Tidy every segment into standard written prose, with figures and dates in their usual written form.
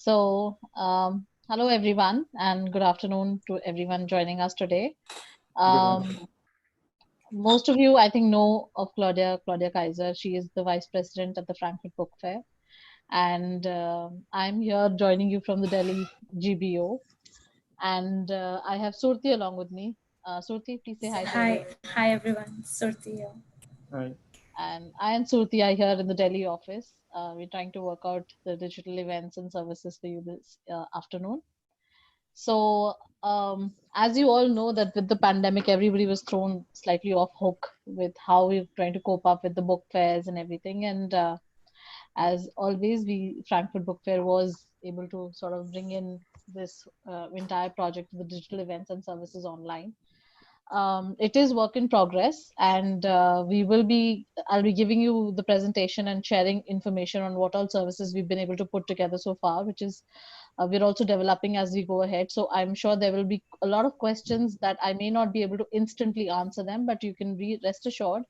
Hello everyone, and good afternoon to everyone joining us today. Good Um, Most of you, I think, know of Claudia Kaiser. She is the Vice President at the Frankfurt Book Fair, and I'm here joining you from the Delhi GBO. And I have Surti along with me. Surti, please say hi to everyone. Hi everyone, Surti here. Hi. And I and Surti are here in the Delhi office. We're trying to work out the digital events and services for you this afternoon. So, as you all know, that with the pandemic, everybody was thrown slightly off hook with how we're trying to cope up with the book fairs and everything. And as always, Frankfurt Book Fair was able to sort of bring in this entire project, the digital events and services online. It is work in progress, and I'll be giving you the presentation and sharing information on what all services we've been able to put together so far, which is we're also developing as we go ahead. So I'm sure there will be a lot of questions that I may not be able to instantly answer them, but you can be rest assured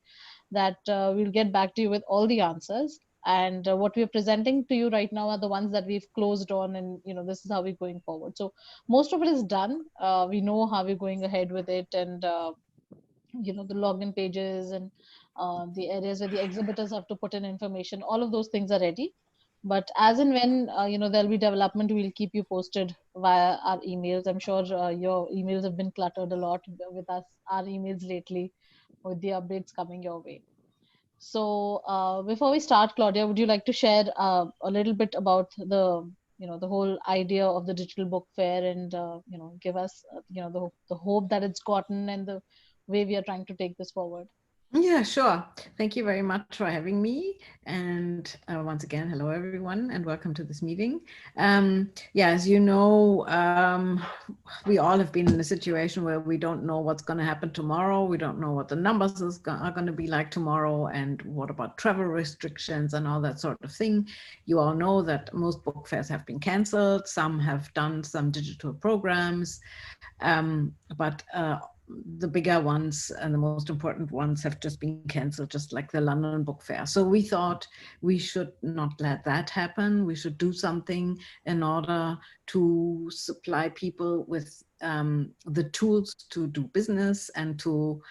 that we'll get back to you with all the answers. And what we're presenting to you right now are the ones that we've closed on, and this is how we're going forward. So most of it is done. We know how we're going ahead with it, and the login pages and the areas where the exhibitors have to put in information. All of those things are ready. But as and when there'll be development, we'll keep you posted via our emails. I'm sure your emails have been cluttered a lot with our emails lately, with the updates coming your way. So before we start, Claudia, would you like to share a little bit about the whole idea of the digital book fair, and give us the hope that it's gotten and the way we are trying to take this forward? Yeah, sure. Thank you very much for having me. And once again, hello everyone, and welcome to this meeting. Yeah, as you know, we all have been in a situation where we don't know what's going to happen tomorrow. We don't know what the numbers are going to be like tomorrow, and what about travel restrictions and all that sort of thing. You all know that most book fairs have been canceled. Some have done some digital programs, but the bigger ones and the most important ones have just been canceled, just like the London Book Fair. So we thought we should not let that happen. We should do something in order to supply people with the tools to do business and to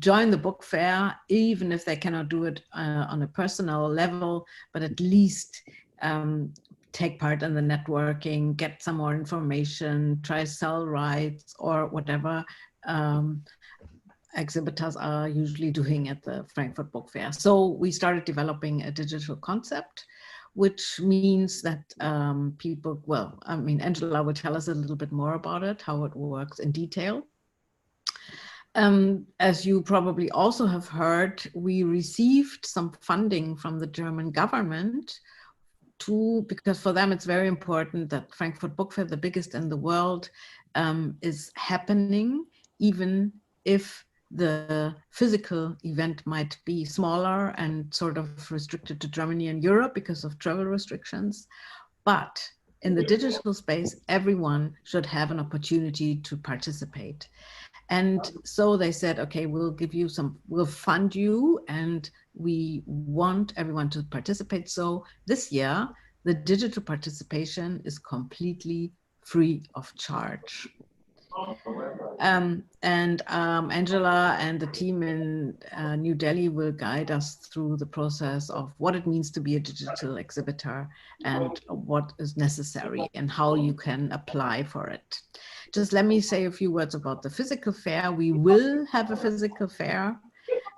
join the book fair, even if they cannot do it on a personal level, but at least take part in the networking, get some more information, try sell rights or whatever exhibitors are usually doing at the Frankfurt Book Fair. So we started developing a digital concept, which means that people, well, I mean, Angela will tell us a little bit more about it, how it works in detail. As you probably also have heard, we received some funding from the German government because for them it's very important that Frankfurt Book Fair, the biggest in the world, is happening, even if the physical event might be smaller and sort of restricted to Germany and Europe because of travel restrictions. But in the digital space, everyone should have an opportunity to participate. And so they said, okay, we'll fund you, and we want everyone to participate. So this year, the digital participation is completely free of charge. Angela and the team in New Delhi will guide us through the process of what it means to be a digital exhibitor and what is necessary and how you can apply for it. Just let me say a few words about the physical fair. We will have a physical fair.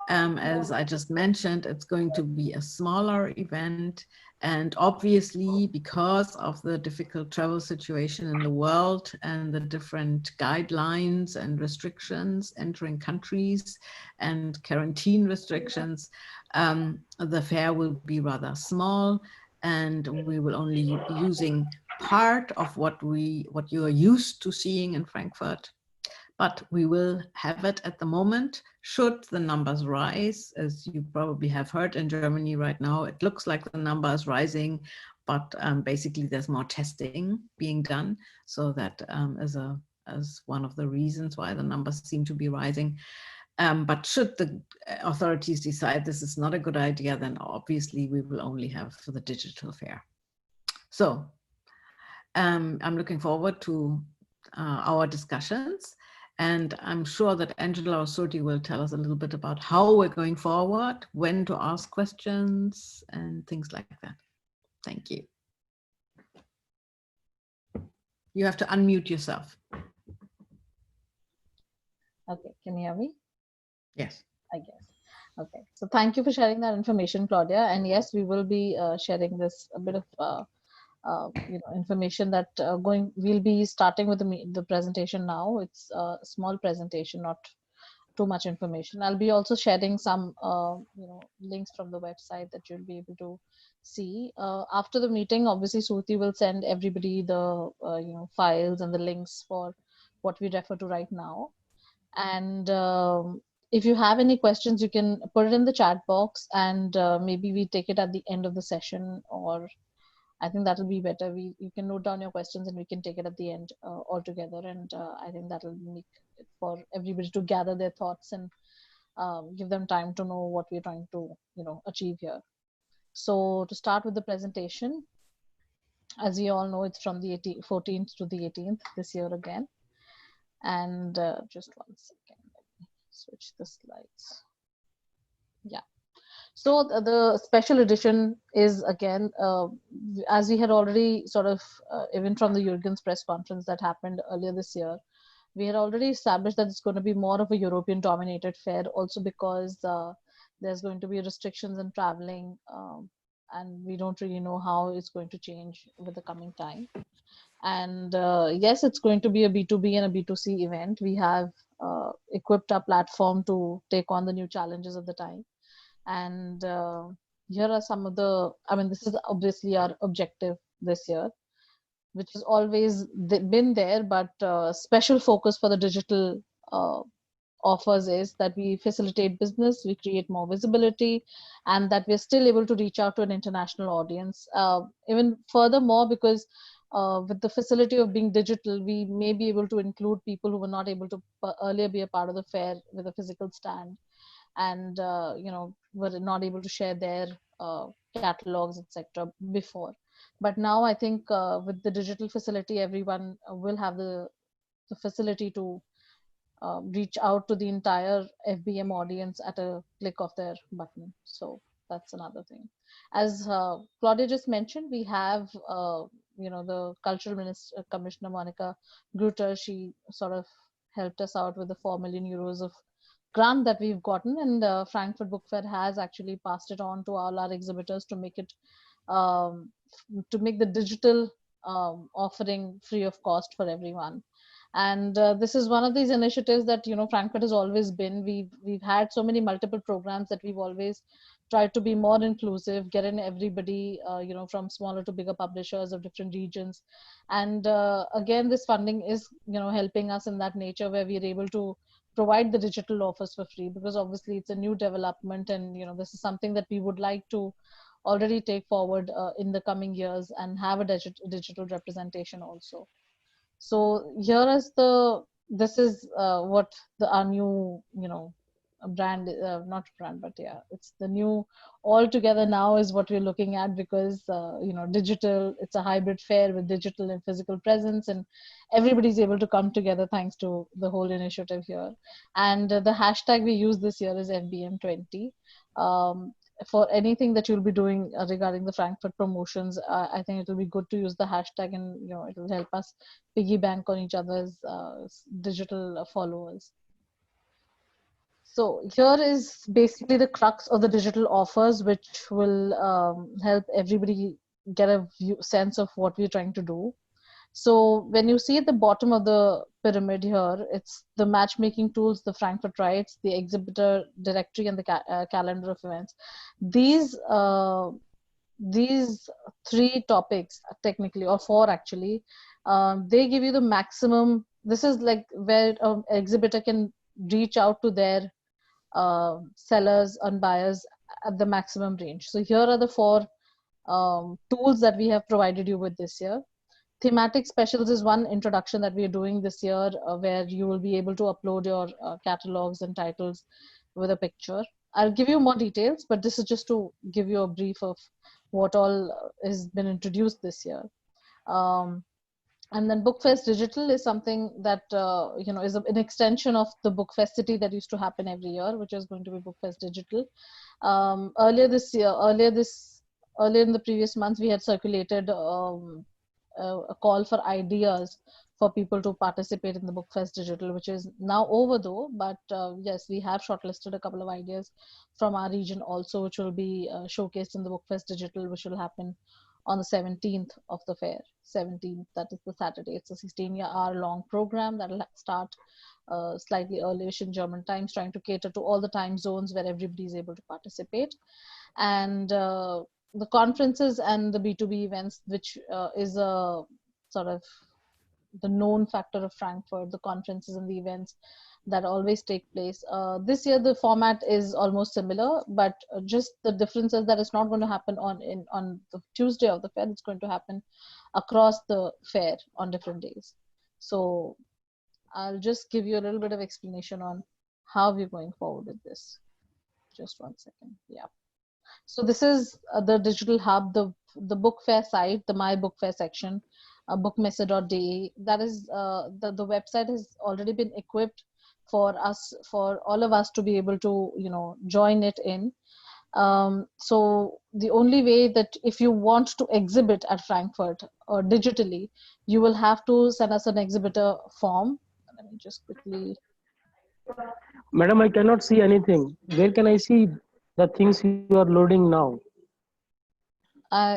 As I just mentioned, it's going to be a smaller event. And obviously, because of the difficult travel situation in the world and the different guidelines and restrictions entering countries and quarantine restrictions, the fair will be rather small, and we will only be using part of what you are used to seeing in Frankfurt. But we will have it at the moment. Should the numbers rise, as you probably have heard in Germany right now, it looks like the number is rising, but basically there's more testing being done. So that as one of the reasons why the numbers seem to be rising. But should the authorities decide this is not a good idea, then obviously we will only have for the digital fair. So I'm looking forward to our discussions, and I'm sure that Angela or Surti will tell us a little bit about how we're going forward, when to ask questions, and things like that. Thank you. You have to unmute yourself. Okay, can you hear me? Yes. I guess. Okay, so thank you for sharing that information, Claudia. And yes, we will be sharing this a bit of information that we'll be starting with the presentation now. It's a small presentation, not too much information. I'll be also sharing some links from the website that you'll be able to see after the meeting. Obviously, Surti will send everybody the files and the links for what we refer to right now. And if you have any questions, you can put it in the chat box, and maybe we take it at the end of the session, or I think that'll be better. You can note down your questions and we can take it at the end altogether. And I think that'll make it for everybody to gather their thoughts and give them time to know what we're trying to achieve here. So to start with the presentation, as you all know, it's from the 14th to the 18th this year again. And just one second, let me switch the slides. Yeah. So the special edition is again, as we had already sort of, even from the Jurgen's press conference that happened earlier this year, we had already established that it's going to be more of a European dominated fair, also because there's going to be restrictions in traveling, and we don't really know how it's going to change with the coming time. And yes, it's going to be a B2B and a B2C event. We have equipped our platform to take on the new challenges of the time. And here are some of this is obviously our objective this year, which has always been there, but special focus for the digital offers is that we facilitate business, we create more visibility, and that we're still able to reach out to an international audience. Even furthermore, because with the facility of being digital, we may be able to include people who were not able to earlier be a part of the fair with a physical stand, and were not able to share their catalogs, etc. before. But now I think with the digital facility, everyone will have the facility to reach out to the entire FBM audience at a click of their button. So that's another thing. As Claudia just mentioned, we have the Cultural Minister, Commissioner Monica Grutter. She sort of helped us out with the 4 million euros of grant that we've gotten, and Frankfurt Book Fair has actually passed it on to all our exhibitors to make it to make the digital offering free of cost for everyone. And this is one of these initiatives that Frankfurt has always been. We've had so many multiple programs that we've always tried to be more inclusive, get in everybody, from smaller to bigger publishers of different regions. And again, this funding is helping us in that nature, where we're able to provide the digital offers for free, because obviously it's a new development, and this is something that we would like to already take forward in the coming years and have a digital representation also. So here is this is what our new brand, not brand, but yeah, it's the new altogether now is what we're looking at, because digital, it's a hybrid fair with digital and physical presence, and everybody's able to come together thanks to the whole initiative here. And the hashtag we use this year is FBM20. For anything that you'll be doing regarding the Frankfurt promotions, I think it will be good to use the hashtag, and it will help us piggyback on each other's digital followers. So here is basically the crux of the digital offers, which will help everybody get a sense of what we're trying to do. So when you see at the bottom of the pyramid here, it's the matchmaking tools, the Frankfurt Rights, the Exhibitor Directory, and the calendar of events. These three topics, technically, or four actually, they give you the maximum. This is like where an exhibitor can reach out to their sellers and buyers at the maximum range. So here are the four tools that we have provided you with this year. Thematic specials is one introduction that we are doing this year, where you will be able to upload your catalogs and titles with a picture. I'll give you more details, but this is just to give you a brief of what all has been introduced this year. And then BookFest Digital is something that is an extension of the BookFest City that used to happen every year, which is going to be BookFest Digital. Earlier in the previous months, we had circulated a call for ideas for people to participate in the BookFest Digital, which is now over though. But yes, we have shortlisted a couple of ideas from our region also, which will be showcased in the BookFest Digital, which will happen on the 17th of the fair. 17th, that is the Saturday. It's a 16-hour long program that will start slightly earlyish in German times, trying to cater to all the time zones where everybody is able to participate. And the conferences and the B2B events, which is a sort of the known factor of Frankfurt, the conferences and the events that always take place. This year, the format is almost similar, but just the difference is that it's not going to happen on the Tuesday of the fair. It's going to happen across the fair on different days. So I'll just give you a little bit of explanation on how we're going forward with this. Just 1 second. Yeah. So this is the digital hub, the book fair site, the My Book Fair section, bookmesse.de. That is the website has already been equipped for all of us to be able to join it in. So the only way that if you want to exhibit at Frankfurt or digitally, you will have to send us an exhibitor form. Let me just quickly. Madam, I cannot see anything. Where can I see the things you are loading now?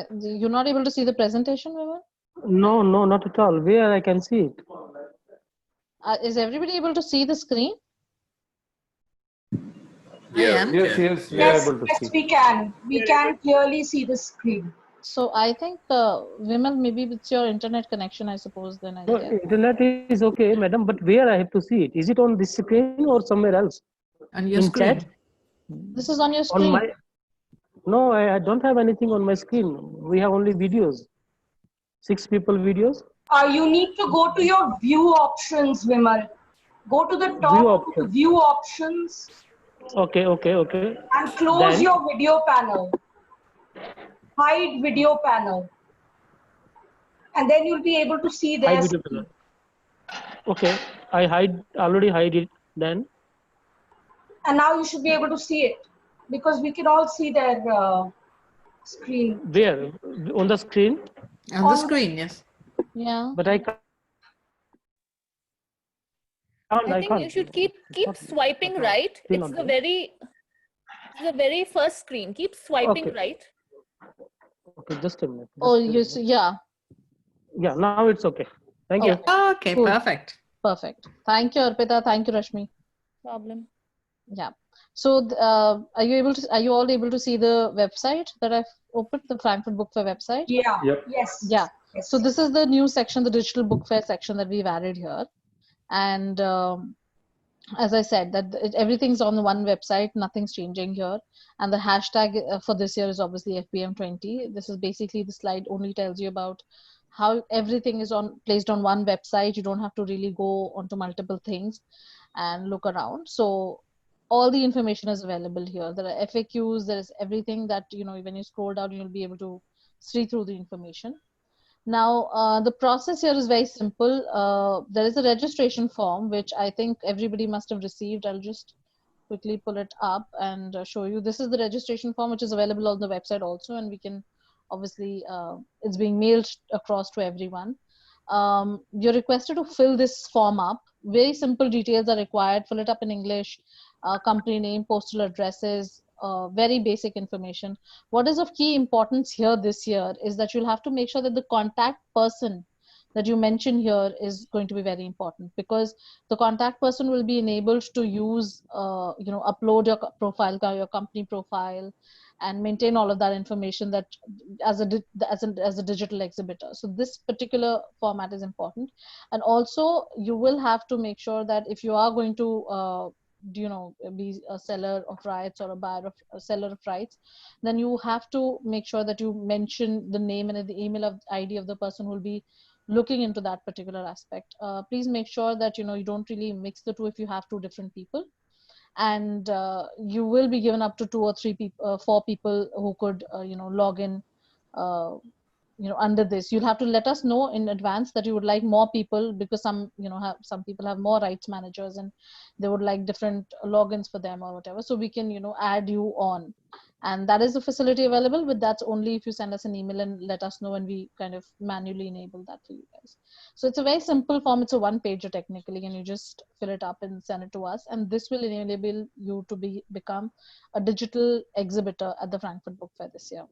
You're not able to see the presentation, Vimal? No, not at all. Where I can see it? Is everybody able to see the screen? Yes, we are able to see. we can. We can clearly see the screen. So I think, Vimal, maybe it's your internet connection, I suppose, then I No, guess. internet is okay, madam, but where I have to see it? Is it on this screen or somewhere else? On your In screen. chat? This is on your screen. On my, no, I don't have anything on my screen. We have only videos. 6 people videos. You need to go to your view options, Vimal. Go to the top View of the option. view options Okay. and close Then? your video panel. Hide video panel. And then you'll be able to see their Hide video panel. Okay, I already hide it then. And now you should be able to see it because we can all see their screen. Where? On the screen? On the screen, yes. Yeah. But I can't. I think you should keep swiping right. It's the very first screen. Keep swiping right. Okay, just a minute. Oh, you see, yeah. Yeah, now it's okay. Thank you. Okay, Cool. perfect. Perfect. Thank you, Arpita. Thank you, Rashmi. Problem. Yeah. So, are you all able to see the website that I've opened, the Frankfurt Book Fair website? Yeah. Yep. Yes. Yeah. Yes. So this is the new section, the digital book fair section that we've added here. And as I said, that everything's on the one website, nothing's changing here. And the hashtag for this year is obviously FBM20. This is basically, the slide only tells you about how everything is placed on one website. You don't have to really go onto multiple things and look around. So all the information is available here. There are FAQs, there is everything that, when you scroll down, you'll be able to see through the information. Now, the process here is very simple. There is a registration form, which I think everybody must have received. I'll just quickly pull it up and show you. This is the registration form, which is available on the website also, and we can obviously, it's being mailed across to everyone. You're requested to fill this form up. Very simple details are required. Fill it up in English, company name, postal addresses, very basic information. What is of key importance here this year is that you'll have to make sure that the contact person that you mention here is going to be very important, because the contact person will be enabled to use, upload your profile, your company profile, and maintain all of that information that as a digital exhibitor. So this particular format is important. And also you will have to make sure that if you are going to be a seller of rights or a seller of rights, then you have to make sure that you mention the name and the email ID of the person who will be looking into that particular aspect. Please make sure that you don't really mix the two if you have two different people. And you will be given up to 2 or 3 people, 4 people who could log in under this, you'll have to let us know in advance that you would like more people, because some people have more rights managers and they would like different logins for them or whatever, so we can add you on. And that is the facility available, but that's only if you send us an email and let us know, and we kind of manually enable that for you guys. So it's a very simple form. It's a one-pager technically, and you just fill it up and send it to us, and this will enable you to become a digital exhibitor at the Frankfurt Book Fair this year.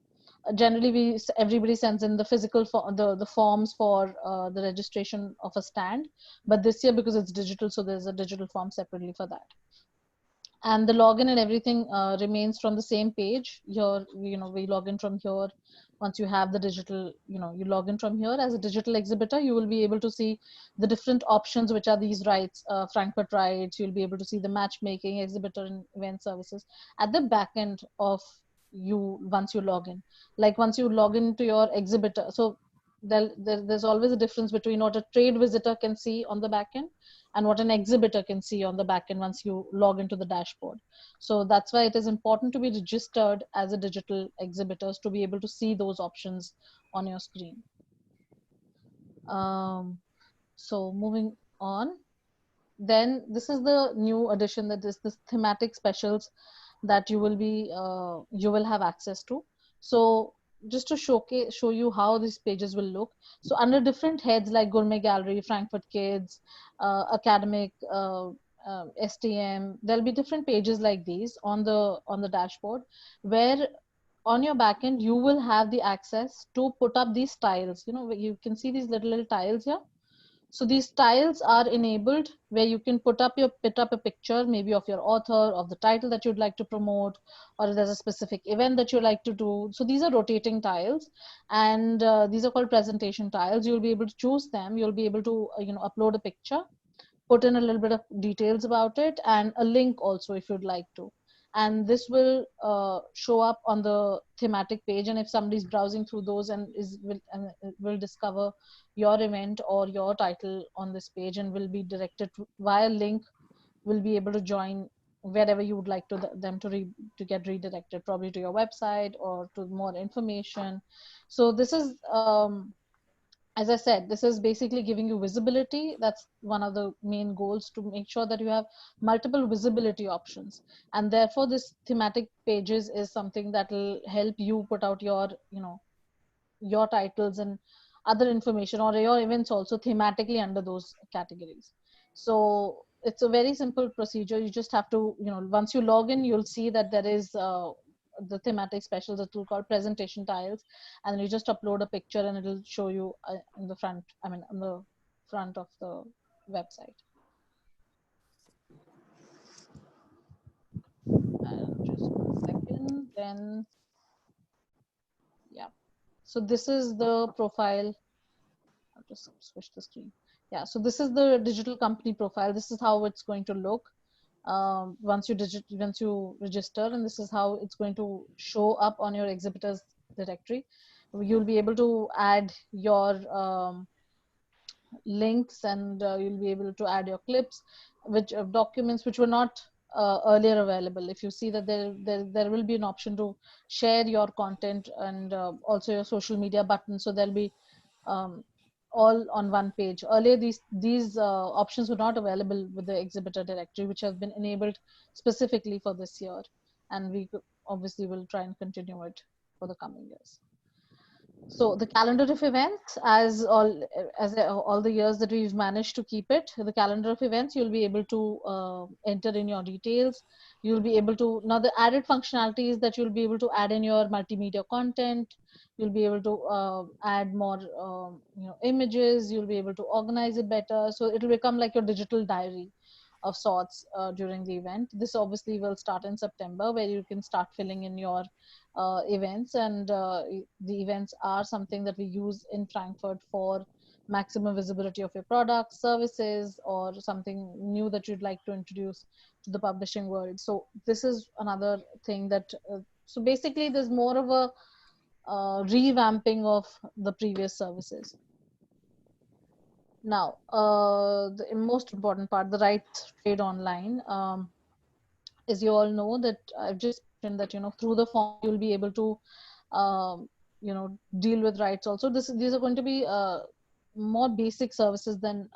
Generally, everybody sends in the physical the forms for the registration of a stand, but this year, because it's digital, so there's a digital form separately for that. And the login and everything remains from the same page. Here, we log in from here. Once you have the digital, you log in from here as a digital exhibitor, you will be able to see the different options, which are these rights, Frankfurt Rights. You'll be able to see the matchmaking, exhibitor and event services at the back end of you once you log in. Like once you log into your exhibitor, so there's always a difference between what a trade visitor can see on the back end and what an exhibitor can see on the back end once you log into the dashboard. So that's why it is important to be registered as a digital exhibitors to be able to see those options on your screen. So moving on, then this is the new addition, that is this thematic specials that you will have access to. So just to show you how these pages will look. So under different heads like Gourmet Gallery, Frankfurt Kids, Academic, STM, there'll be different pages like these on the dashboard, where on your backend you will have the access to put up these tiles. You can see these little tiles here. So these tiles are enabled where you can put up a picture, maybe of your author, of the title that you'd like to promote, or if there's a specific event that you like to do. So these are rotating tiles, and these are called presentation tiles. You'll be able to choose them. You'll be able to upload a picture, put in a little bit of details about it, and a link also if you'd like to. And this will show up on the thematic page, and if somebody's browsing through those and will discover your event or your title on this page, and will be directed via link, will be able to join wherever you would like them to get redirected, probably to your website or to more information. So this is as I said, this is basically giving you visibility. That's one of the main goals, to make sure that you have multiple visibility options. And therefore, this thematic pages is something that will help you put out your titles and other information, or your events also thematically under those categories. So it's a very simple procedure. You just have to, once you log in, you'll see that there is the thematic specials, a tool called presentation tiles, and you just upload a picture and it'll show you in the front, on the front of the website. And just 1 second, then yeah. So this is the profile. I'll just switch the screen. Yeah, so this is the digital company profile. This is how it's going to look once you register, and this is how it's going to show up on your exhibitors directory. You'll be able to add your links, and you'll be able to add your clips, which documents which were not earlier available. If you see that there will be an option to share your content, and also your social media button, so there'll be all on one page. Earlier, these options were not available with the exhibitor directory, which has been enabled specifically for this year, and we obviously will try and continue it for the coming years. So the calendar of events, as all the years that we've managed to keep it, the calendar of events, you'll be able to enter in your details. You'll be able to, now the added functionality is that you'll be able to add in your multimedia content. You'll be able to add more images. You'll be able to organize it better. So it'll become like your digital diary of sorts during the event. This obviously will start in September, where you can start filling in your events, and the events are something that we use in Frankfurt for maximum visibility of your products, services, or something new that you'd like to introduce to the publishing world. So this is another thing that, so basically there's more of a revamping of the previous services. Now, the most important part, the rights trade online. As you all know, that I've just mentioned that, through the form, you'll be able to, deal with rights also. These are going to be more basic services than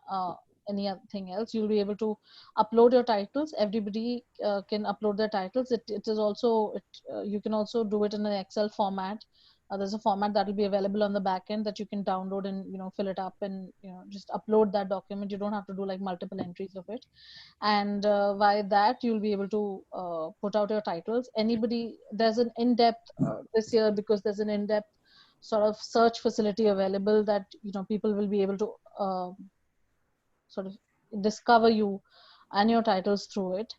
anything else. You'll be able to upload your titles. Everybody can upload their titles. It is also, you can also do it in an Excel format. There's a format that will be available on the back end that you can download and fill it up and just upload that document. You don't have to do like multiple entries of it. And by that you'll be able to put out your titles. There's an in-depth this year, because there's an in-depth sort of search facility available that people will be able to sort of discover you and your titles through it.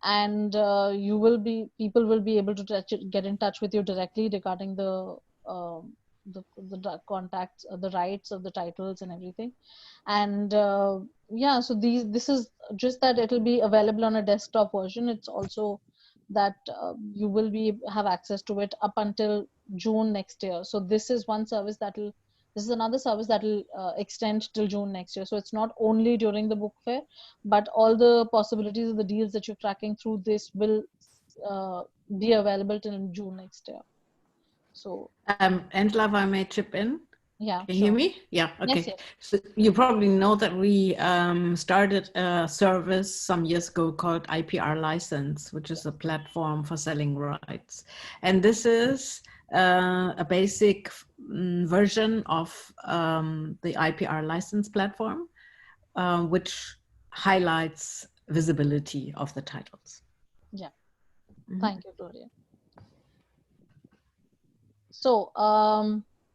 And people will be able to get in touch with you directly regarding the contacts, the rights of the titles and everything. And yeah, so this is just that it'll be available on a desktop version. It's also that you will have access to it up until June next year. So this is one service this is another service that will extend till June next year. So it's not only during the book fair, but all the possibilities of the deals that you're tracking through this will be available till June next year. So Angela, if I may chip in. Yeah. Can you hear me? Yeah. Okay. Yes. So you probably know that we started a service some years ago called IPR License, which is a platform for selling rights. And this is a basic version of the IPR license platform, which highlights visibility of the titles. Yeah. Thank you, Claudia. So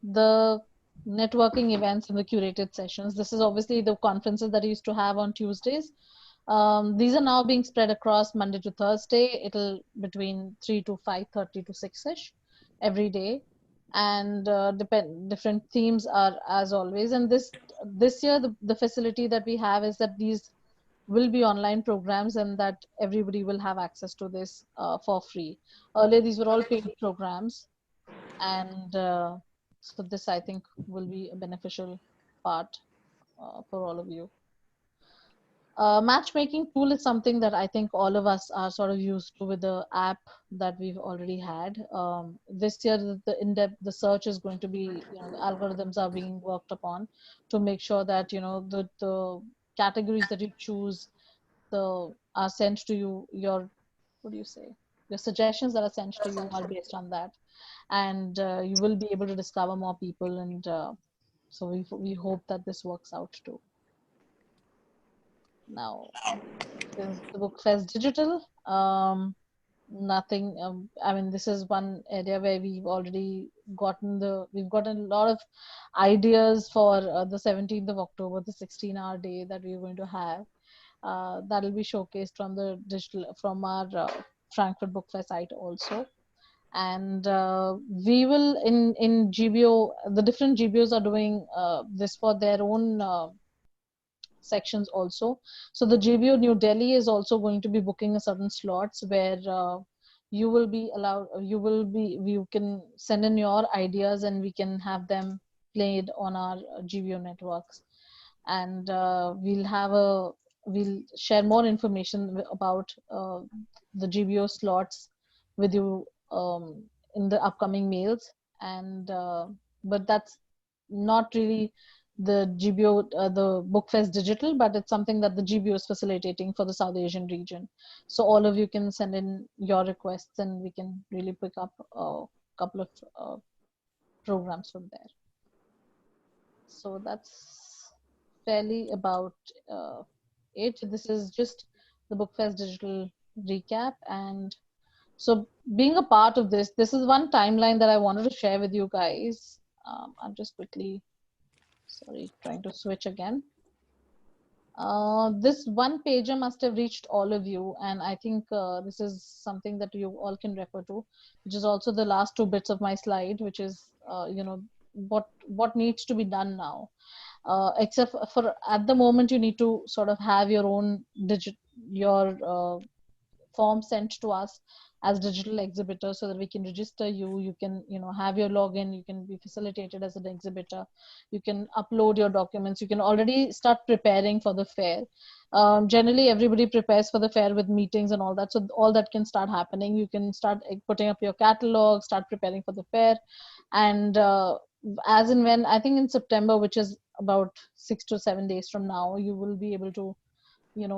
the networking events and the curated sessions, this is obviously the conferences that I used to have on Tuesdays. These are now being spread across Monday to Thursday. It'll between 3 to 5:30 to 6ish every day, and different themes are as always. And this year the facility that we have is that these will be online programs and that everybody will have access to this for free. Earlier these were all paid programs, and so this I think will be a beneficial part for all of you. Matchmaking Tool is something that I think all of us are sort of used to with the app that we've already had. This year, the search is going to be, the algorithms are being worked upon to make sure that, the categories that you choose are sent to you, your suggestions that are sent to you are based on that. And you will be able to discover more people. And so we hope that this works out too. Now, this is the BOOKFEST digital. Nothing. I mean, this is one area where we've already gotten a lot of ideas for the 17th of October, the 16-hour day that we're going to have. That will be showcased from our Frankfurt BookFest site also. And we will in GBO, the different GBOs are doing this for their own sections also. So the GBO New Delhi is also going to be booking a certain slots where you will be allowed, you can send in your ideas and we can have them played on our GBO networks. And we'll share more information about the GBO slots with you in the upcoming mails. And but that's not really the GBO, the BookFest digital, but it's something that the GBO is facilitating for the South Asian region. So all of you can send in your requests and we can really pick up a couple of programs from there. So that's fairly about it. This is just the BookFest digital recap. And so being a part of this is one timeline that I wanted to share with you guys. I'm just quickly, trying to switch again. This one pager must have reached all of you, and I think this is something that you all can refer to, which is also the last 2 bits of my slide, which is what needs to be done now. Except for at the moment, you need to sort of have your own form sent to us as digital exhibitor so that we can register you. You can have your login, you can be facilitated as an exhibitor, you can upload your documents, you can already start preparing for the fair. Generally everybody prepares for the fair with meetings and all that, so all that can start happening. You can start putting up your catalog, start preparing for the fair, And as and when, I think in September, which is about 6 to 7 days from now, you will be able to,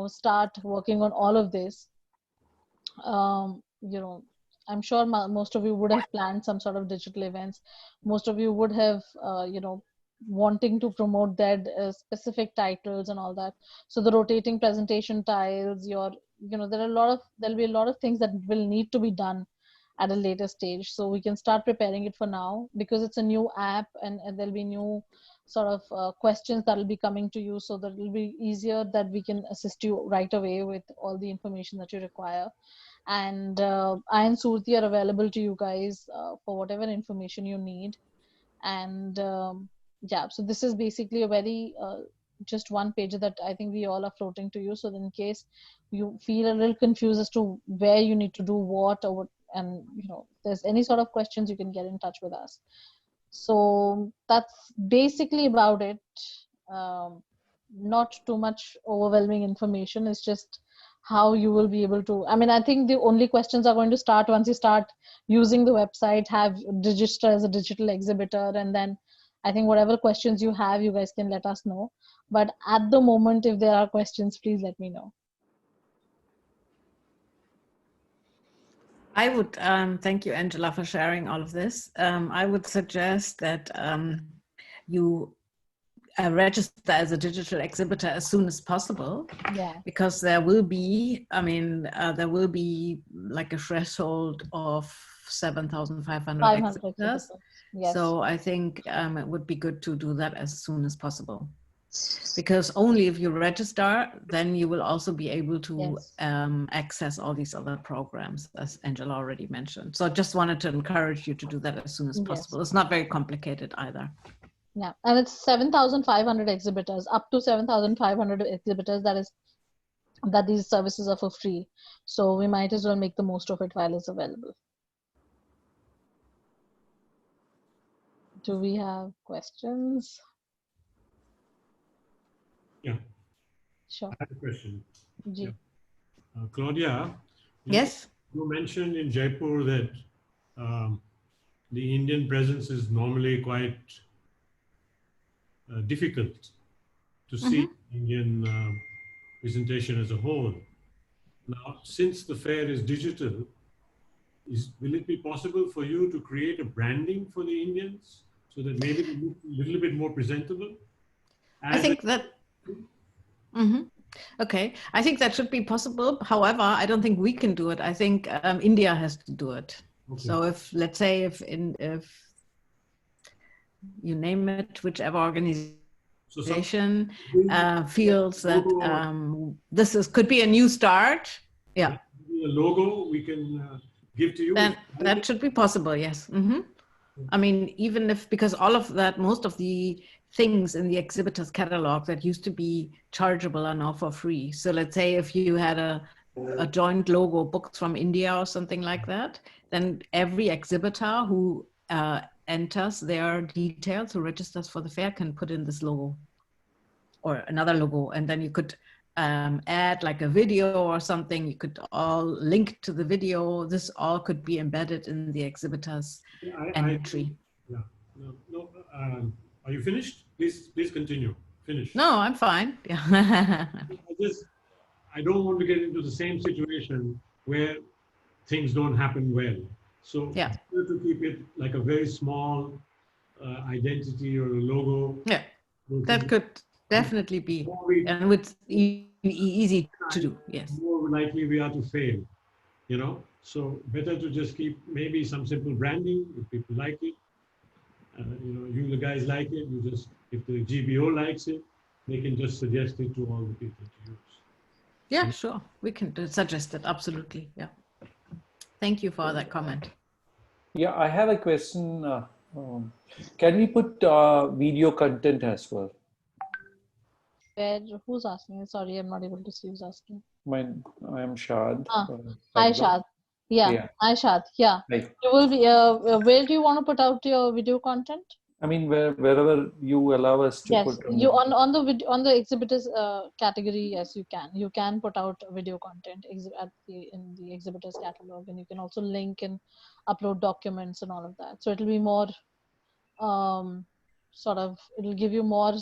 start working on all of this. I'm sure most of you would have planned some sort of digital events. Most of you would have, wanting to promote their specific titles and all that. So the rotating presentation tiles, there'll be a lot of things that will need to be done at a later stage. So we can start preparing it for now, because it's a new app, and there'll be new sort of questions that will be coming to you, so that it'll be easier that we can assist you right away with all the information that you require. And I and Surti are available to you guys for whatever information you need. And yeah, so this is basically a very just one page that I think we all are floating to you, so that in case you feel a little confused as to where you need to do what, or what, and if there's any sort of questions, you can get in touch with us. So that's basically about it. Not too much overwhelming information. It's just how you will be able to, I think the only questions are going to start once you start using the website, have register as a digital exhibitor, and then I think whatever questions you have, you guys can let us know. But at the moment, if there are questions, please let me know. I would thank you, Angela, for sharing all of this. I would suggest that you register as a digital exhibitor as soon as possible. Yeah. Because there will be, there will be like a threshold of 7,500 exhibitors. Yes. So I think it would be good to do that as soon as possible. Because only if you register, then you will also be able to access all these other programs, as Angela already mentioned. So I just wanted to encourage you to do that as soon as possible. It's not very complicated either. Yeah, and it's 7,500 exhibitors, up to 7,500 exhibitors. That these services are for free. So we might as well make the most of it while it's available. Do we have questions? Yeah. Sure. I have a question. Yeah. Claudia. Yes. You mentioned in Jaipur that the Indian presence is normally quite difficult to see Indian presentation as a whole. Now, since the fair is digital, will it be possible for you to create a branding for the Indians so that maybe they look a little bit more presentable? I think that. Okay, I think that should be possible. However, I don't think we can do it. I think India has to do it. Okay. So if, let's say, if you name it, whichever organization feels that this could be a new start. Yeah. A logo we can give to you. Then that should be possible. Yes. Even if, because all of that, most of the things in the exhibitor's catalog that used to be chargeable are now for free. So let's say if you had a joint logo, Books from India or something like that, then every exhibitor who enters their details, who registers for the fair, can put in this logo or another logo, and then you could add like a video or something. You could all link to the video. This all could be embedded in the exhibitor's entry. Are you finished? Please continue. Finish. No, I'm fine. Yeah. I don't want to get into the same situation where things don't happen well. So yeah, to keep it like a very small identity or a logo. Yeah, that could definitely be, and it's easy to do. Yes. More likely we are to fail, So better to just keep maybe some simple branding if people like it. You the guys like it. You just, if the GBO likes it, they can just suggest it to all the people to use. Yeah, sure. We can suggest it. Absolutely. Yeah. Thank you for that comment. Yeah, I have a question. Can we put video content as well? Who's asking? Sorry, I'm not able to see who's asking. I'm Shad. Hi, Shad. Yeah. Hi, Shad. Yeah. Right. You will be. Where do you want to put out your video content? Wherever you allow us to put. You on the video, on the exhibitors category. Yes, you can. You can put out video content in the exhibitors catalog, and you can also link and upload documents and all of that. So it'll be more sort of, it'll give you more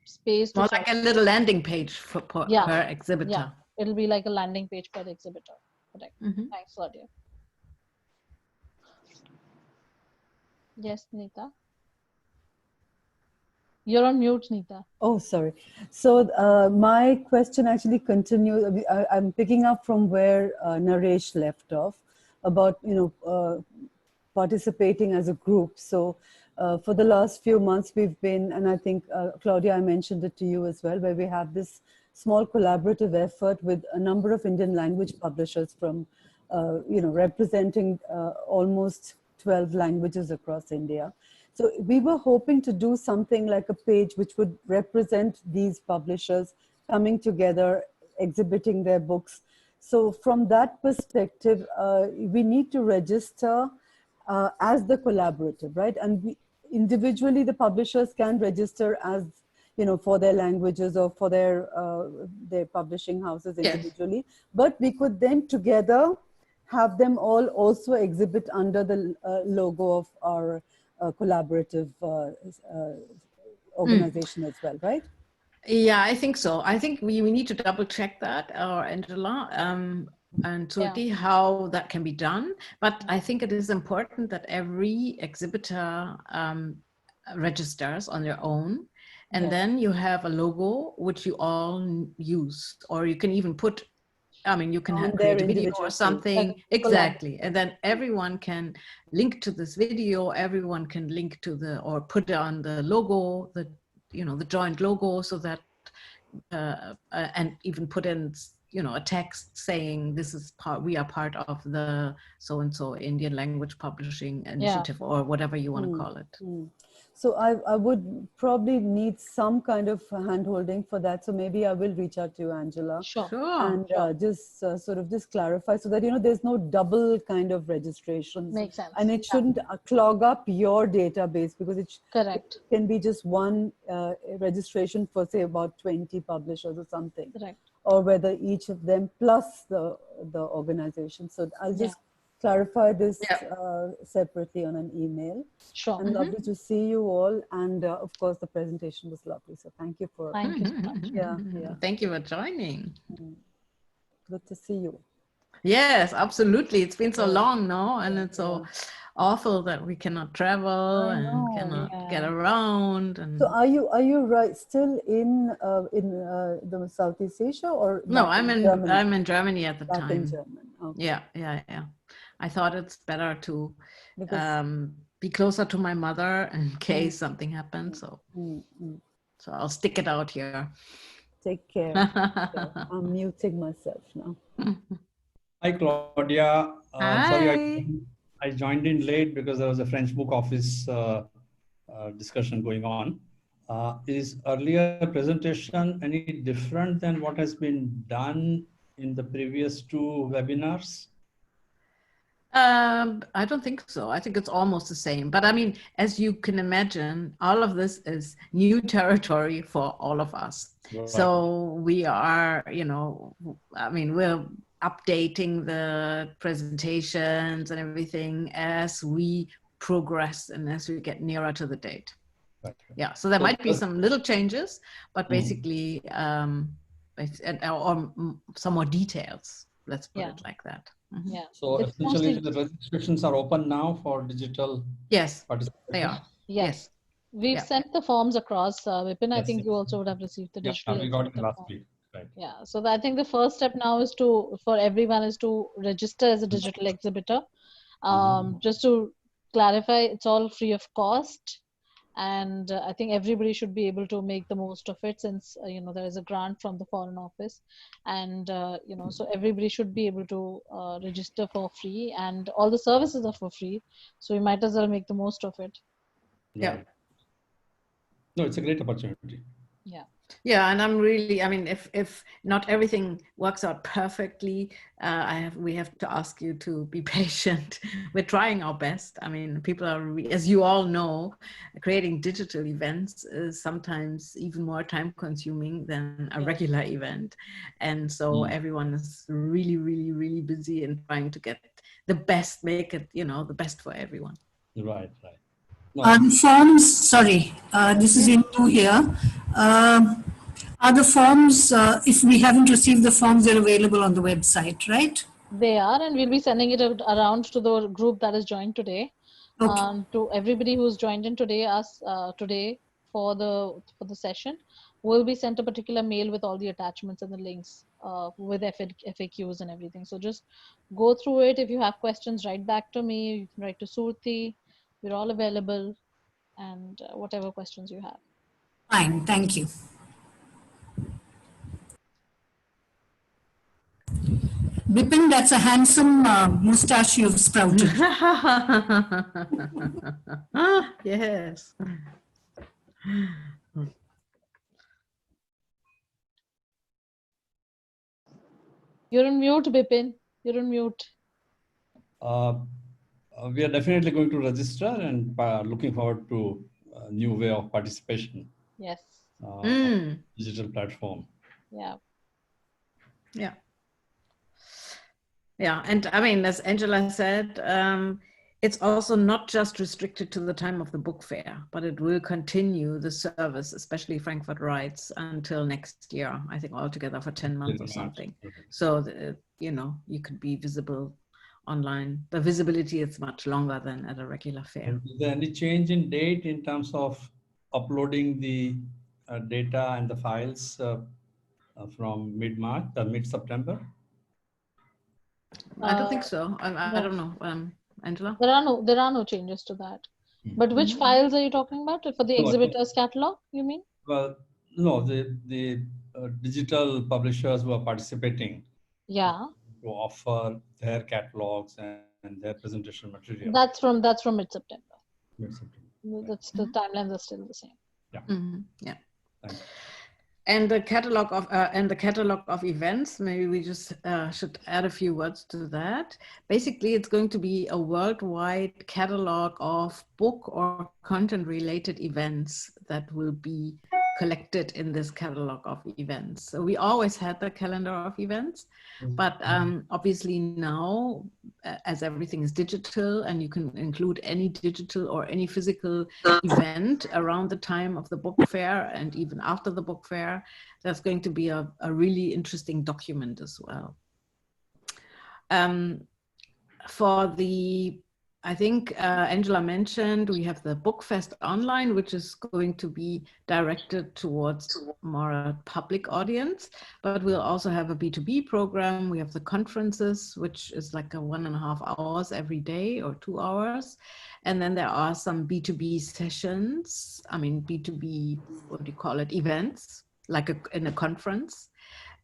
space to More sort like a little landing page for per exhibitor. Yeah, it'll be like a landing page per exhibitor. Correct. Mm-hmm. Thanks, Claudia. Yes, Nita. You're on mute, Nita. Oh, sorry. So my question actually continues. I'm picking up from where Naresh left off about, participating as a group. So for the last few months, we've been, and I think, Claudia, I mentioned it to you as well, where we have this small collaborative effort with a number of Indian language publishers from, representing almost 12 languages across India. So we were hoping to do something like a page which would represent these publishers coming together, exhibiting their books. So from that perspective, we need to register as the collaborative, right? And individually, the publishers can register as, for their languages or for their publishing houses individually. Yes. But we could then together have them all also exhibit under the logo of our collaborative organization as well, right? Yeah, I think so. I think we need to double check that, Angela, and Turti, how that can be done. But I think it is important that every exhibitor registers on their own. And then you have a logo which you all use, or you can even put, you can create a video or something. Exactly. And then everyone can link to this video, everyone can link to or put on the logo, the joint logo, so that, and even put in, a text saying this is we are part of the so-and-so Indian language publishing initiative, or whatever you want to call it. So I would probably need some kind of hand-holding for that. So maybe I will reach out to you, Angela. Sure. And just sort of just clarify so that, there's no double kind of registrations. Makes sense. And it shouldn't clog up your database, because it can be just one registration for, say, about 20 publishers or something. Correct. Or whether each of them plus the organization. So I'll just clarify this separately on an email. Sure. And lovely to see you all. And of course, the presentation was lovely. So thank you for. Thank you so much. Yeah. Thank you for joining. Good to see you. Yes, absolutely. It's been so long now, and it's so awful that we cannot travel and cannot get around. And so, are you still in the Southeast Asia, or no? I'm in Germany at the back time. In Germany. Okay. Yeah. I thought it's better to be closer to my mother in case something happens. So I'll stick it out here. Take care. I'm muting myself now. Hi, Claudia. Hi. Sorry, I joined in late because there was a French book office discussion going on. Is earlier presentation any different than what has been done in the previous two webinars? I don't think so. I think it's almost the same. But as you can imagine, all of this is new territory for all of us. Right. So we are, we're updating the presentations and everything as we progress and as we get nearer to the date. Right. Yeah, so there might be some little changes, but basically, or some more details. Let's put it like that. Mm-hmm. Yeah. So essentially, the registrations are open now for digital. Yes, they are. Yes. We've sent the forms across. Vipin, I think you also would have received the digital. Yeah, we got it last week. Right. Yeah. So I think the first step now is for everyone is to register as a digital exhibitor. Just to clarify, it's all free of cost. And I think everybody should be able to make the most of it, since there is a grant from the Foreign Office, and so everybody should be able to register for free, and all the services are for free. So we might as well make the most of it. Yeah. No, it's a great opportunity. Yeah. Yeah, and I'm really, if not everything works out perfectly, we have to ask you to be patient. We're trying our best. People are, as you all know, creating digital events is sometimes even more time consuming than a regular event. And so everyone is really, really, really busy in trying to get the best, make it, the best for everyone. Right. The forms, sorry, this is into here. Are the forms, if we haven't received the forms, they're available on the website, right? They are, and we'll be sending it around to the group that is joined today. Okay. To everybody who's joined in today, today for the session, will be sent a particular mail with all the attachments and the links with FAQs and everything. So just go through it. If you have questions, write back to me. You can write to Surti. We're all available, and whatever questions you have. Fine, thank you. Bipin, that's a handsome mustache you've sprouted. Yes. You're on mute, Bipin. You're on mute. We are definitely going to register and looking forward to a new way of participation. Yes. On digital platform. Yeah. Yeah. Yeah, and I mean, as Angela said, it's also not just restricted to the time of the book fair, but it will continue the service, especially Frankfurt Rights, until next year, I think altogether for 10 months or something. So, you know, you could be visible online. The visibility is much longer than at a regular fair. Is there any change in date in terms of uploading the data and the files from mid-March, mid-September? I don't think so. I don't know. Angela? There are no changes to that. But which files are you talking about? For the exhibitor's catalog, you mean? Well, no, the digital publishers who are participating. Yeah. To offer their catalogs and their presentation material. That's from mid-September. Mid-September. That's the timelines are still the same. Yeah. Yeah. Thanks. And the catalog of events, maybe we just should add a few words to that. Basically, it's going to be a worldwide catalog of book or content related events that will be collected in this catalog of events. So we always had the calendar of events, but obviously now, as everything is digital and you can include any digital or any physical event around the time of the book fair and even after the book fair, that's going to be a really interesting document as well. For the, I think Angela mentioned, we have the BOOKFEST online, which is going to be directed towards more a public audience, but we'll also have a B2B program. We have the conferences, which is like a 1.5 hours every day or 2 hours. And then there are some B2B sessions, I mean, B2B, what do you call it, events, like in a conference.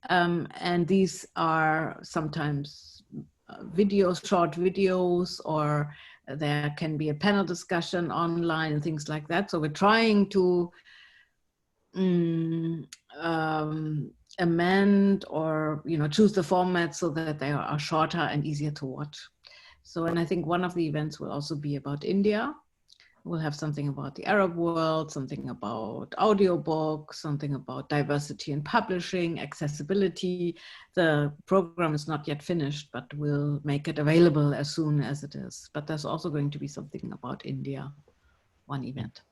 And these are sometimes videos, short videos, or there can be a panel discussion online and things like that. So we're trying to amend or, you know, choose the format so that they are shorter and easier to watch. So, and I think one of the events will also be about India. We'll have something about the Arab world, something about audiobooks, something about diversity in publishing, accessibility. The program is not yet finished, but we'll make it available as soon as it is. But there's also going to be something about India, one event.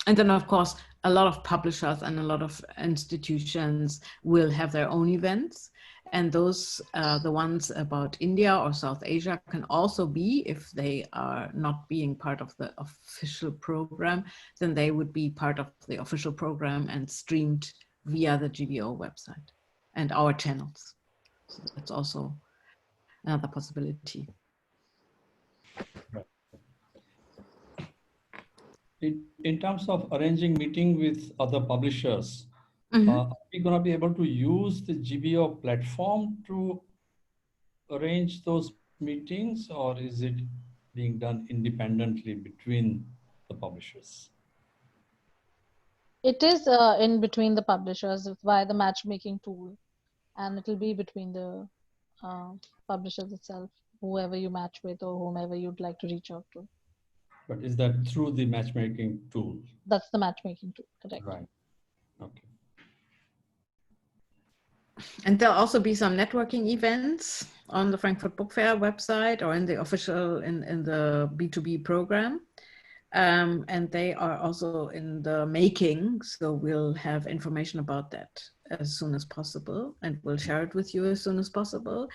And then, of course, a lot of publishers and a lot of institutions will have their own events. And those, the ones about India or South Asia can also be, if they are not being part of the official program, then they would be part of the official program and streamed via the GBO website and our channels. So that's also another possibility. In terms of arranging meeting with other publishers, are we going to be able to use the GBO platform to arrange those meetings, or is it being done independently between the publishers? It is in between the publishers via the matchmaking tool, and it will be between the publishers itself, whoever you match with or whomever you'd like to reach out to. But is that through the matchmaking tool? That's the matchmaking tool, correct. Right. Okay. And there'll also be some networking events on the Frankfurt Book Fair website or in the official, in the B2B program. And they are also in the making. So we'll have information about that as soon as possible, and we'll share it with you as soon as possible.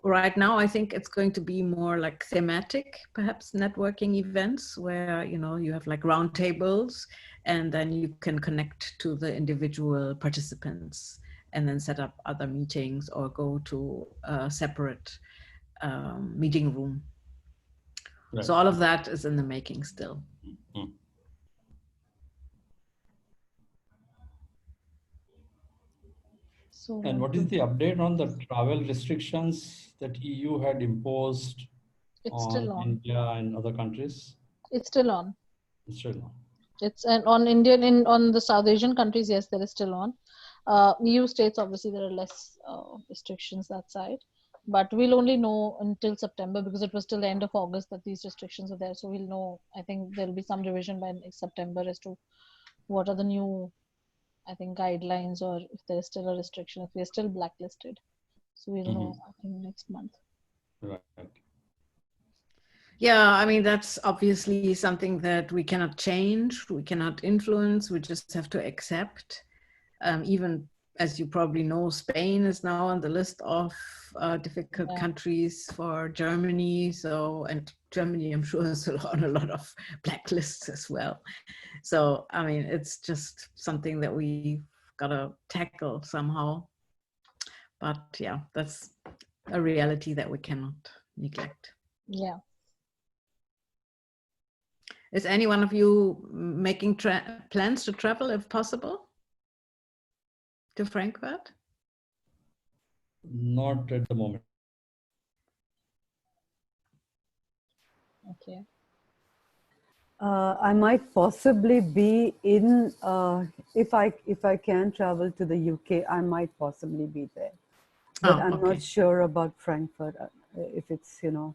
Right now, I think it's going to be more like thematic, perhaps networking events where, you know, you have like round tables and then you can connect to the individual participants and then set up other meetings or go to a separate meeting room. Right. So all of that is in the making still. Mm-hmm. So, and what is the update on the travel restrictions that EU had imposed on India and other countries? It's still on. It's still on. It's on on the South Asian countries, yes, there is still on. EU states, obviously, there are less restrictions that side. But we'll only know until September because it was till the end of August that these restrictions are there. So we'll know, I think there'll be some revision by September as to what are the new, I think, guidelines, or if there is still a restriction, if we're still blacklisted. So we'll know, I think, next month. Right. Yeah, I mean, that's obviously something that we cannot change, we cannot influence, we just have to accept. Even as you probably know, Spain is now on the list of difficult countries for Germany. So, and Germany, I'm sure, is on a lot of blacklists as well. So, I mean, it's just something that we've got to tackle somehow. But yeah, that's a reality that we cannot neglect. Yeah. Is any one of you making plans to travel if possible to Frankfurt? Not at the moment. Okay. I might possibly be in, if I can travel to the UK, I might possibly be there. But I'm not sure about Frankfurt, if it's, you know,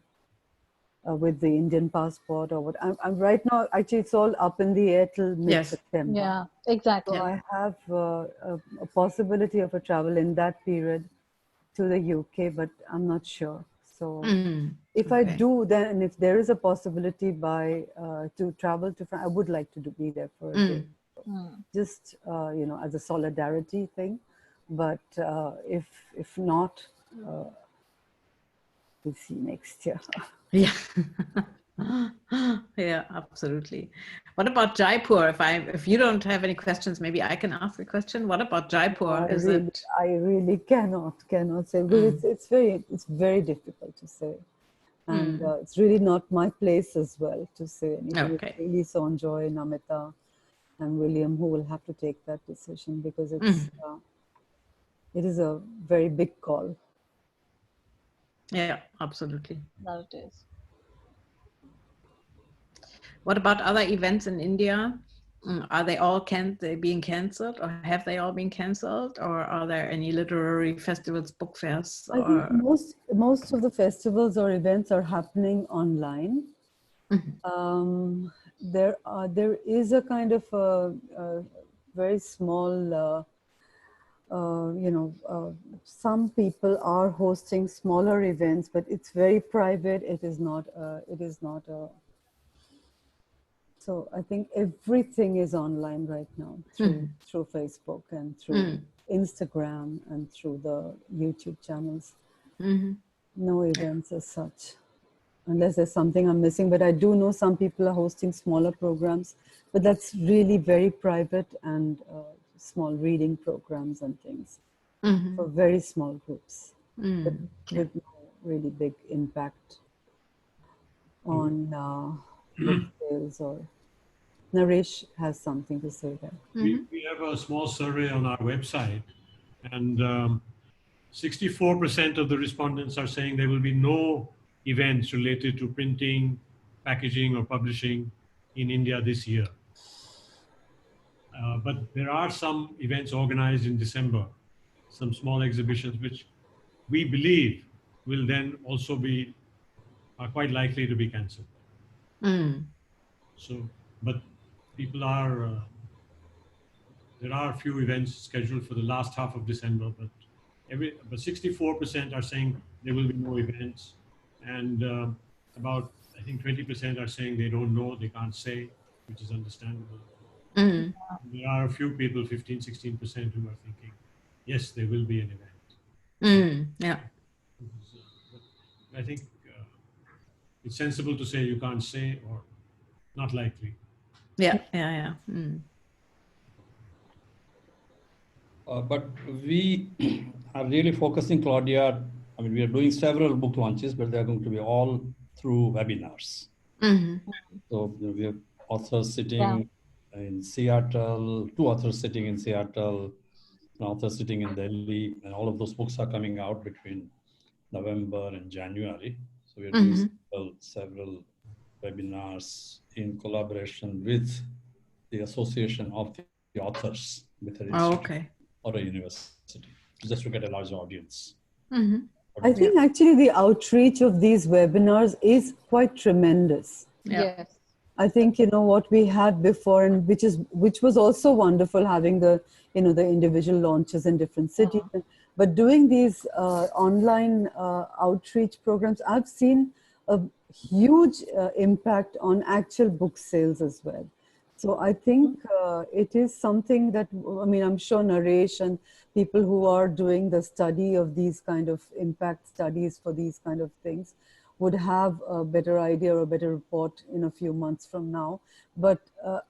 with the Indian passport or what. I'm right now, actually, it's all up in the air till mid-September. Yeah, exactly. So I have a possibility of a travel in that period to the UK, but I'm not sure. So if I do, then, and if there is a possibility to travel to France, I would like to be there for a day. Just, you know, as a solidarity thing. But if not, we'll see next year. Yeah. Yeah, absolutely. What about Jaipur? If you don't have any questions, maybe I can ask a question. What about Jaipur? I really cannot say, because it's very difficult to say, and it's really not my place as well to say anything. It's really Sonjoy, Namita, and William who will have to take that decision, because it's it is a very big call. Yeah, absolutely. That it is. What about other events in India? Are they all being cancelled, or have they all been cancelled, or are there any literary festivals, book fairs? I think most of the festivals or events are happening online. There is a kind of a very small, you know, some people are hosting smaller events, but it's very private. It is not a. So I think everything is online right now through Facebook and through Instagram and through the YouTube channels. No events as such, unless there's something I'm missing. But I do know some people are hosting smaller programs, but that's really very private, and small reading programs and things for very small groups, but with no really big impact on book sales. Or Naresh has something to say there. We have a small survey on our website, and 64% of the respondents are saying there will be no events related to printing, packaging, or publishing in India this year. But there are some events organized in December, some small exhibitions, which we believe will then also be quite likely to be cancelled. So, but people are, there are a few events scheduled for the last half of December, but but 64% are saying there will be no events, and about, I think 20% are saying they don't know, they can't say, which is understandable. Mm. There are a few people, 15, 16%, who are thinking, yes, there will be an event. Yeah. I think it's sensible to say you can't say or not likely. Yeah. Mm. But we are really focusing, Claudia. I mean, we are doing several book launches, but they're going to be all through webinars. Mm-hmm. So we have authors sitting in Seattle, 2 authors sitting in Seattle, an author sitting in Delhi, and all of those books are coming out between November and January. So we are doing several webinars in collaboration with the association of the authors with an institute or a university, just to get a large audience. Mm-hmm. I think actually the outreach of these webinars is quite tremendous. Yes. I think, you know, what we had before, and which was also wonderful, having the, you know, the individual launches in different cities. But doing these online outreach programs, I've seen a huge impact on actual book sales as well. So I think it is something that, I mean, I'm sure Naresh and people who are doing the study of these kind of impact studies for these kind of things would have a better idea or a better report in a few months from now. But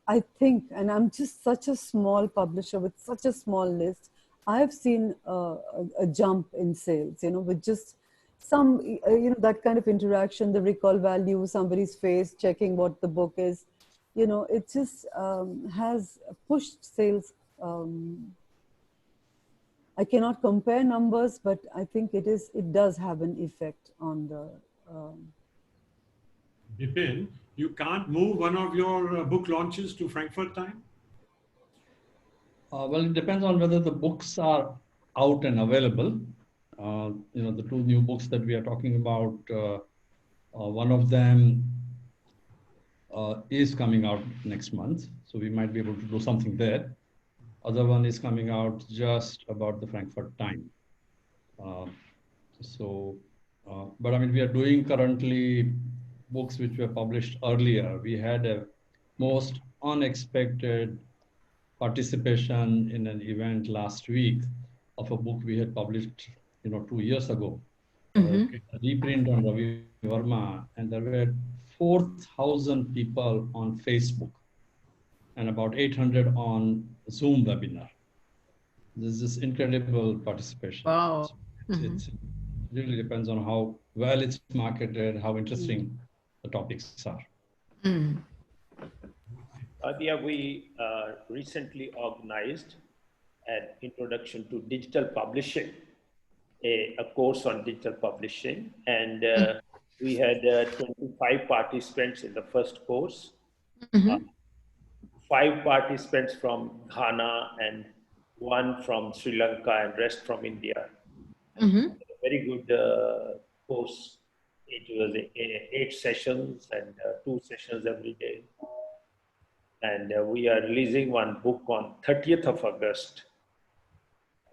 I think, and I'm just such a small publisher with such a small list, I've seen a jump in sales, you know, with just some, you know, that kind of interaction, the recall value, somebody's face, checking what the book is, you know, it just has pushed sales. I cannot compare numbers, but I think it does have an effect on the. Bipin, you can't move one of your book launches to Frankfurt time? Well, it depends on whether the books are out and available. You know, the 2 new books that we are talking about, one of them is coming out next month. So we might be able to do something there. Other one is coming out just about the Frankfurt time. But I mean, we are doing currently books which were published earlier. We had a most unexpected participation in an event last week of a book we had published, you know, 2 years ago. A reprint on Ravi Verma, and there were 4,000 people on Facebook and about 800 on Zoom webinar. This is incredible participation. Wow. It really depends on how well it's marketed, how interesting the topics are. We recently organized an introduction to digital publishing, a course on digital publishing, and we had 25 participants in the first course, 5 participants from Ghana and 1 from Sri Lanka and rest from India. Very good course. It was 8 sessions and 2 sessions every day. And we are releasing one book on 30th of August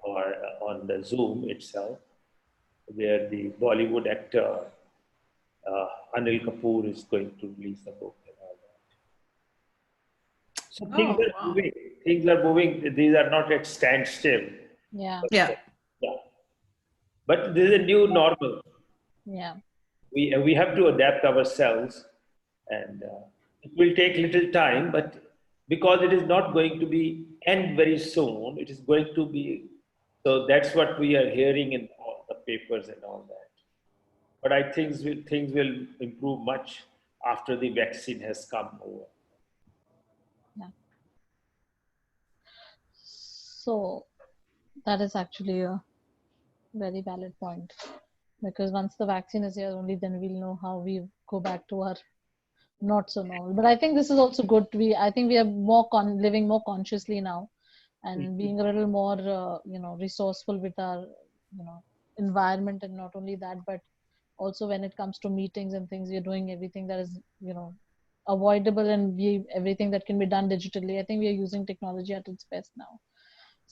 or on the Zoom itself, where the Bollywood actor Anil Kapoor is going to release the book and all that. So things are moving. Things are moving. These are not at standstill. Yeah. But this is a new normal. Yeah. We have to adapt ourselves, and it will take little time, but because it is not going to be end very soon, it is going to be. So that's what we are hearing in all the papers and all that. But I think things will improve much after the vaccine has come over. Yeah. So that is actually a very valid point, because once the vaccine is here, only then we'll know how we go back to our not so normal. But I think this is also good. I think we are more living more consciously now, and being a little more resourceful with our environment, and not only that, but also when it comes to meetings and things, we're doing everything that is avoidable, and everything that can be done digitally. I think we are using technology at its best now.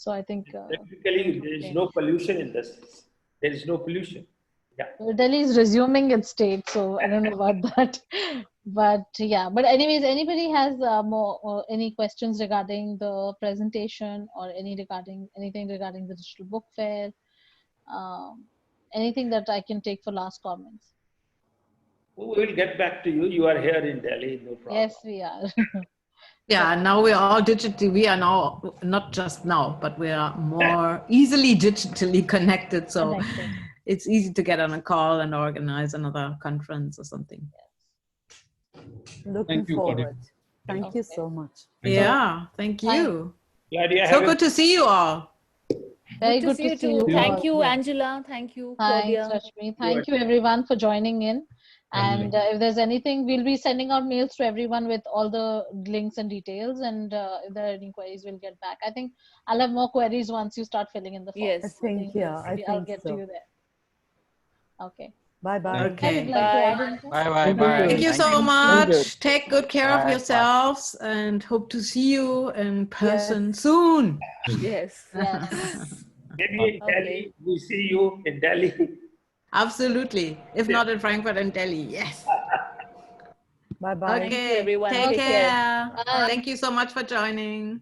So I think technically there is no pollution in this. There is no pollution. Yeah. Delhi is resuming its state, so I don't know about that. But yeah, but anyways, anybody has any questions regarding the presentation or anything regarding the digital book fair? Anything that I can take for last comments? We will get back to you. You are here in Delhi, no problem. Yes, we are. Yeah, now we are all digitally, we are now, not just now, but we are more easily digitally connected. So it's easy to get on a call and organize another conference or something. Looking forward. Thank you so much. Yeah, thank you. Claudia, so good to see you all. Very good to see you. Thank you, Angela. Thank you, Claudia. Thanks, Rashmi. Thank you, everyone, for joining in. And if there's anything, we'll be sending out mails to everyone with all the links and details. And if there are any queries, we'll get back. I think I'll have more queries once you start filling in the form. Yes, I think I'll get to you there. Okay. Bye-bye. Okay. Bye-bye. Thank you so much. Take good care of yourselves and hope to see you in person soon. Yes. Maybe in Delhi, we see you in Delhi. Absolutely. If not in Frankfurt and Delhi, yes. Bye-bye. Okay, Thank you, everyone. Take care. Bye. Thank you so much for joining.